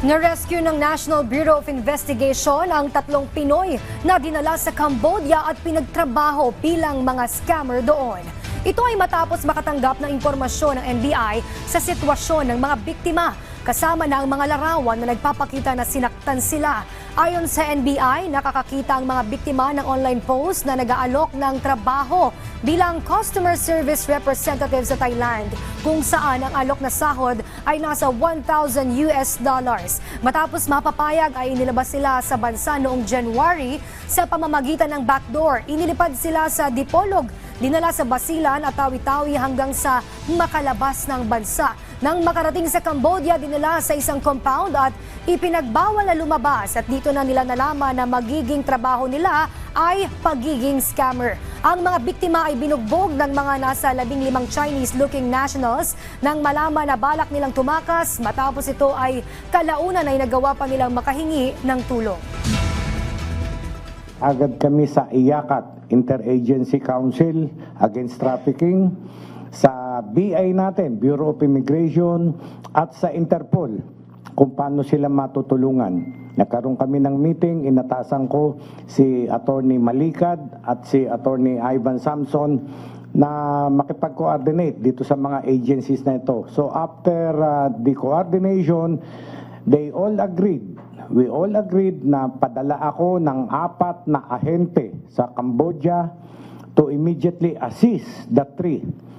Na-rescue ng National Bureau of Investigation ang 3 Pinoy na dinala sa Cambodia at pinagtrabaho bilang mga scammer doon. Ito ay matapos makatanggap ng impormasyon ng NBI sa sitwasyon ng mga biktima, kasama na ang mga larawan na nagpapakita na sinaktan sila. Ayon sa NBI, nakakakita ang mga biktima ng online post na nag-aalok ng trabaho bilang customer service representative sa Thailand, kung saan ang alok na sahod ay nasa $1,000. Matapos mapapayag ay inilabas sila sa bansa noong January sa pamamagitan ng backdoor. Inilipad sila sa Dipolog, dinala sa Basilan at Tawi-Tawi hanggang sa makalabas ng bansa. Nang makarating sa Cambodia, dinala sa isang compound at ipinagbawal na lumabas, at dito na nila nalaman na magiging trabaho nila ay pagiging scammer. Ang mga biktima ay binugbog ng mga nasa 15 Chinese-looking nationals nang malaman na balak nilang tumakas. Matapos ito ay kalaunan ay nagawa pa nilang makahingi ng tulong. Agad kami sa IACAT, Interagency Council Against Trafficking, sa BI natin, Bureau of Immigration, at sa Interpol kung paano sila matutulungan. Nagkaroon kami ng meeting, inatasan ko si Attorney Malikad at si Attorney Ivan Samson na makipag-coordinate dito sa mga agencies na ito. So after the coordination, we all agreed na padala ako ng 4 na ahente sa Cambodia to immediately assist the 3